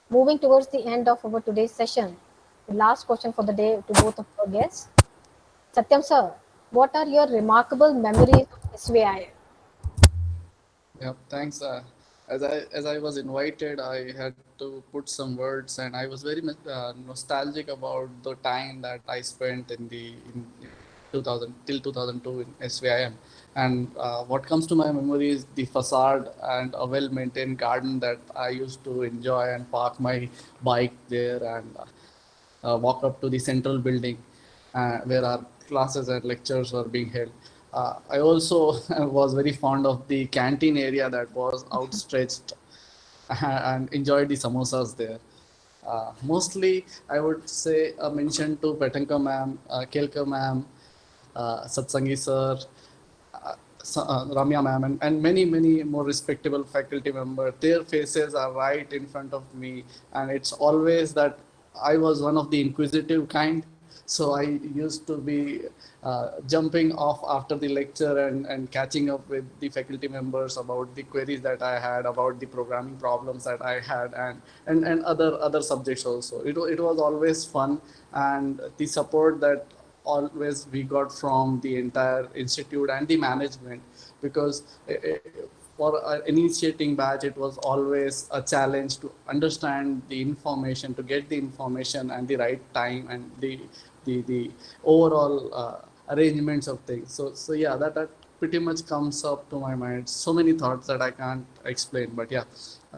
Moving towards the end of our today's session, the last question for the day to both of our guests. Satyam, sir, what are your remarkable memories of SVI? Yeah, thanks. As I was invited, I had to put some words, and I was very nostalgic about the time that I spent in 2000 till 2002 in SVIM. And what comes to my memory is the facade and a well-maintained garden that I used to enjoy and park my bike there and walk up to the central building where our classes and lectures were being held. I also was very fond of the canteen area that was outstretched and enjoyed the samosas there. Mostly, I would say a mention to Petanka ma'am, Kelka ma'am, Satsangi sir, Ramya ma'am, and many more respectable faculty members. Their faces are right in front of me, and it's always that I was one of the inquisitive kind. So I used to be jumping off after the lecture and catching up with the faculty members about the queries that I had, about the programming problems that I had, and other subjects also. It was always fun, and the support that always we got from the entire institute and the management, because for an initiating batch it was always a challenge to understand the information, to get the information and the right time and the overall arrangements of things. So yeah, that pretty much comes up to my mind. So many thoughts that I can't explain, but yeah,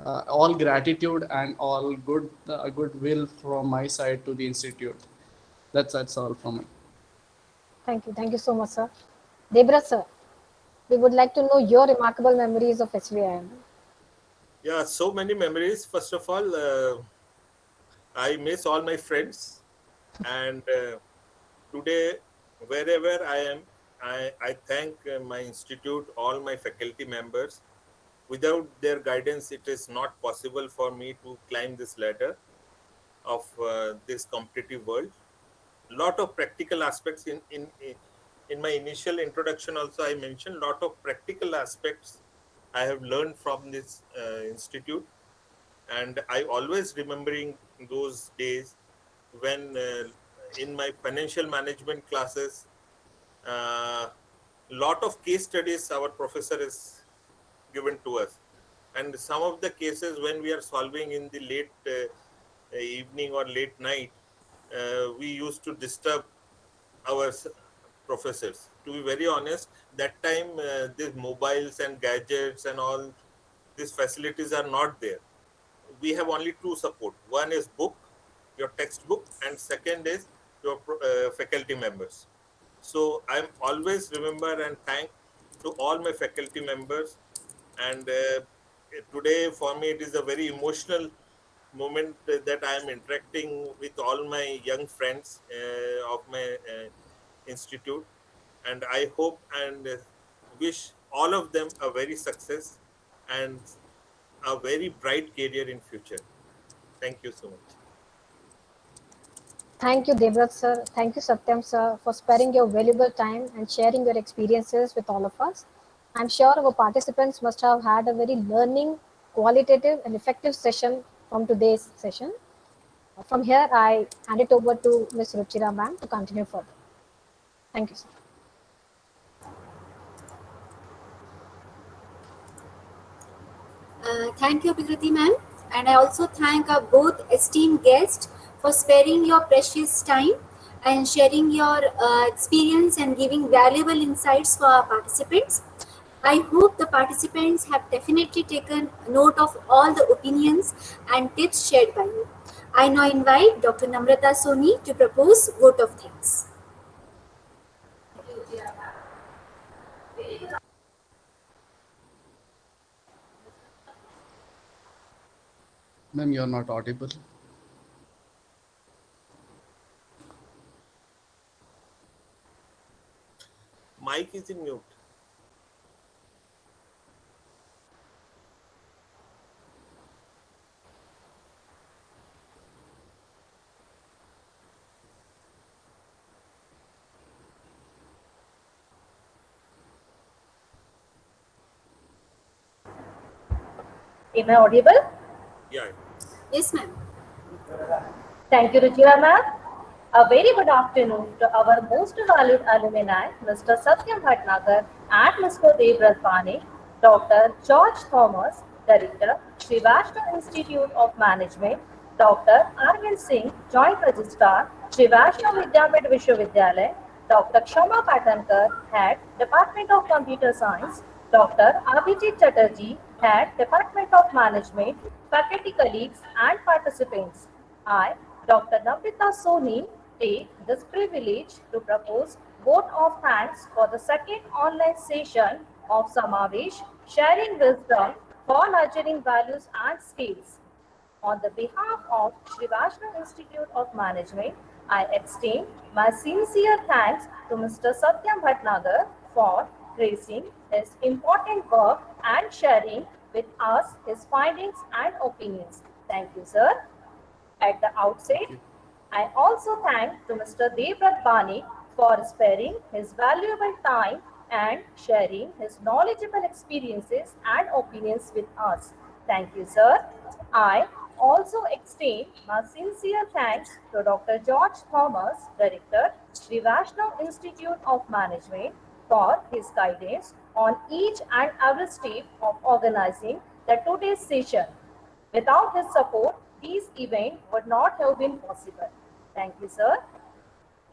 all gratitude and all goodwill from my side to the institute. That's all from me. Thank you so much, sir. Debra, sir, we would like to know your remarkable memories of SVIM. Yeah, so many memories. First of all, I miss all my friends, and today, wherever I am, I thank my institute, all my faculty members. Without their guidance, it is not possible for me to climb this ladder of this competitive world. Lot of practical aspects in my initial introduction. Also, I mentioned lot of practical aspects I have learned from this institute, and I always remembering those days when in my financial management classes, lot of case studies our professor is given to us, and some of the cases when we are solving in the late evening or late night, we used to disturb our professors. To be very honest, that time these mobiles and gadgets and all these facilities are not there. We have only two support. One is book, your textbook, and second is your faculty members. So I'm always remember and thank to all my faculty members. And today for me it is a very emotional moment that I am interacting with all my young friends of my institute, and I hope and wish all of them a very success and a very bright career in future. Thank you so much. Thank you, Debrat sir. Thank you, Satyam sir, for sparing your valuable time and sharing your experiences with all of us. I'm sure our participants must have had a very learning qualitative and effective session from today's session. From here, I hand it over to Ms. Ruchira ma'am to continue further. Thank you, sir. Thank you, Abhikriti ma'am. And I also thank our both esteemed guests for sparing your precious time and sharing your experience and giving valuable insights for our participants. I hope the participants have definitely taken note of all the opinions and tips shared by you. I now invite Dr. Namrata Soni to propose vote of thanks. Ma'am, you are not audible. Mic is in mute. Am I audible? Yeah. Yes, ma'am. Thank you, Ruchira ma'am. A very good afternoon to our most valued alumni, Mr. Satyam Bhatnagar and Mr. Devrat Panik, Dr. George Thomas, Director, Srivastava Institute of Management, Dr. Arvind Singh, Joint Registrar, Srivastava Vidyapit Vishwavidyalaya, Dr. Kshama Patankar, Head, Department of Computer Science, Dr. Abhijit Chatterjee, Head, Department of Management, faculty colleagues and participants. I, Dr. Namrata Soni, take this privilege to propose vote of thanks for the second online session of Samavesh, sharing wisdom for nurturing values and skills. On the behalf of Srivastava Institute of Management, I extend my sincere thanks to Mr. Satyam Bhatnagar for tracing his important work and sharing with us his findings and opinions. Thank you, sir. At the outset, I also thank to Mr. Devrat Bani for sparing his valuable time and sharing his knowledgeable experiences and opinions with us. Thank you, sir. I also extend my sincere thanks to Dr. George Thomas, Director, Srivastava Institute of Management, for his guidance on each and every step of organizing the today's session. Without his support, these events would not have been possible. Thank you, sir.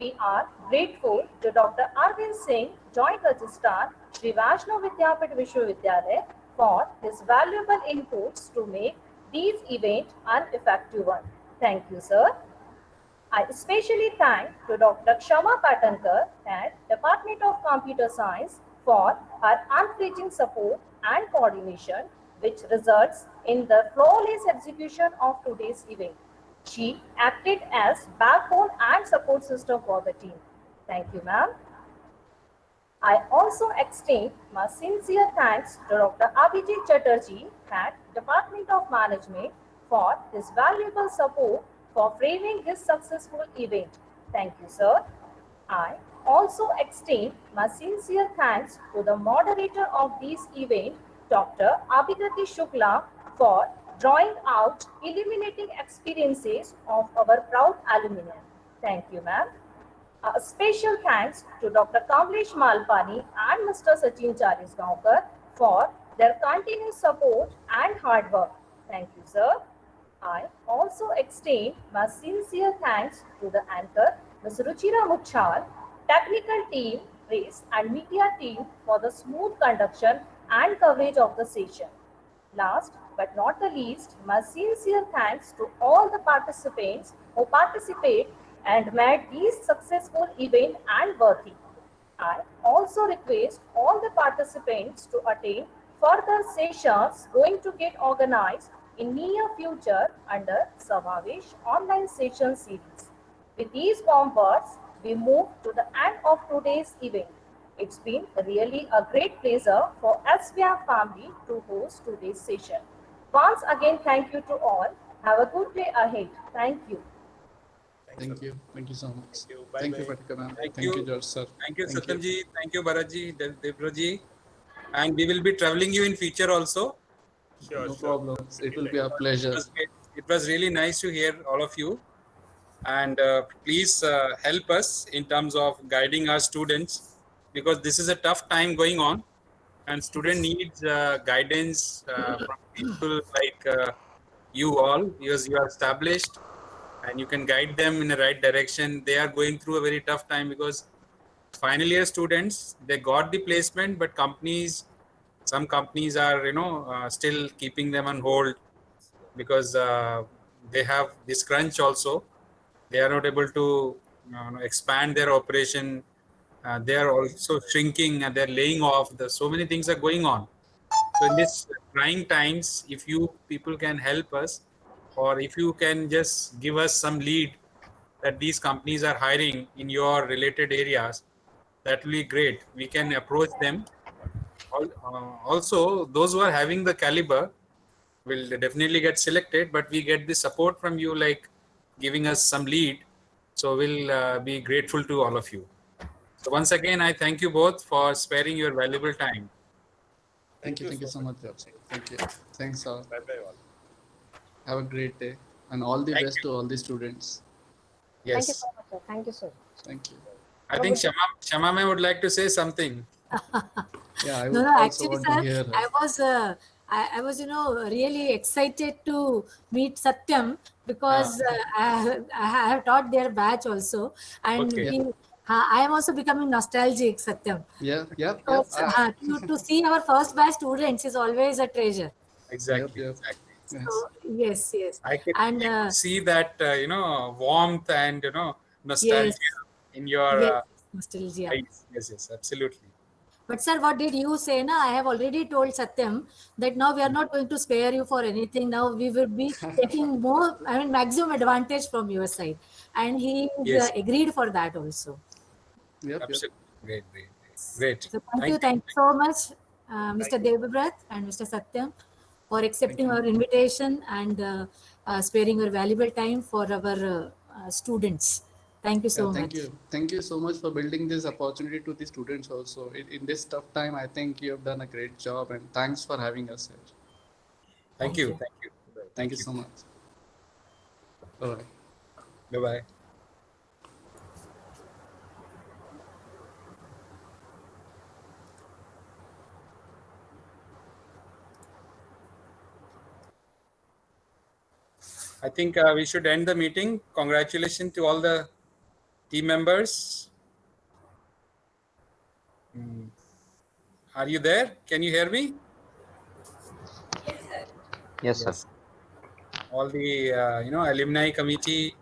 We are grateful to Dr. Arvind Singh, Joint Registrar, Sri Vaishnav Vidyapit Vishwavidyalaya, for his valuable inputs to make these events an effective one. Thank you, sir. I especially thank to Dr. Kshama Patankar at Department of Computer Science for her unflinching support and coordination, which results in the flawless execution of today's event. She acted as backbone and support system for the team. Thank you, ma'am. I also extend my sincere thanks to Dr. Abhijit Chatterjee at Department of Management for his valuable support for framing this successful event. Thank you, sir. I also extend my sincere thanks to the moderator of this event, Dr. Abhigati Shukla, for drawing out illuminating experiences of our proud alumni. Thank you, ma'am. A special thanks to Dr. Kamlesh Malpani and Mr. Sachin Charisgaonkar for their continuous support and hard work. Thank you, sir. I also extend my sincere thanks to the anchor, Ms. Ruchira Muchal, technical team, press and media team for the smooth conduction and coverage of the session. Last but not the least, my sincere thanks to all the participants who participate and made this successful event and worthy. I also request all the participants to attend further sessions going to get organized in near future under Samavesh online session series. With these warm words, we move to the end of today's event. It's been really a great pleasure for SVR family to host today's session. Once again, thank you to all. Have a good day ahead. Thank you. Thank you. Thank you so much. Thank you. Bye Thank you, bye. Patika ma'am. Thank Thank you, you. George sir. Thank you, Thank you. Satyamji. Thank you, Bharatji, Debraji. And we will be traveling you in future also. Sure, No sure. problems. It will be a pleasure. It was really nice to hear all of you. And please help us in terms of guiding our students, because this is a tough time going on and student needs guidance from people like you all, because you are established and you can guide them in the right direction. They are going through a very tough time because final year students, they got the placement, but some companies are still keeping them on hold because they have this crunch also. They are not able to expand their operation. They are also shrinking and they're laying off. So many things are going on. So in this trying times, if you people can help us, or if you can just give us some lead that these companies are hiring in your related areas, that will be great. We can approach them. Also, those who are having the caliber will definitely get selected, but we get the support from you, like giving us some lead. So we'll be grateful to all of you. So once again, I thank you both for sparing your valuable time. Thank Thank you. you Thank you so so much. much, Jobs. Thank you. Thanks all. Bye bye all. Have a great day and all the Thank best you. to all the students. Thank you so Yes. much, sir. Thank you, sir. Thank you. I Have a think good day. Shama ma'am would like to say something. Yeah, I No, would no, also actually, want to sir, hear her. I was, really excited to meet Satyam Ah, because I have taught their batch also, and okay. Yeah, I am also becoming nostalgic, Satyam, yeah, yep, yep. because to see our first batch students is always a treasure. Yep, Exactly. yep. Exactly. Yes, So yes, yes, I and could see that warmth and yes, nostalgia in your yes, nostalgia. eyes. Yes, yes, absolutely. But sir, what did you say? Na, I have already told Satyam that now we are not going to spare you for anything. Now we will be taking more, I mean, maximum advantage from your side, and he is Yes, agreed for that also. yep, yep. absolutely. Great, great, great. Great. So Thank you. thank you so much, Mr. Thank you. Devabrat and Mr. Satyam, for Thank accepting you. our invitation and sparing your valuable time for our students. Thank you Yeah, so thank much. you. Thank you so much for building this opportunity to the students also. In this tough time, I think you have done a great job and thanks for having us here. Thank Thank you. you. Thank you. Thank you Thank you. so much. Bye. Bye bye. I think we should end the meeting. Congratulations to all the team members. Are you there? Can you hear me? Yes, sir. Yes. All the alumni committee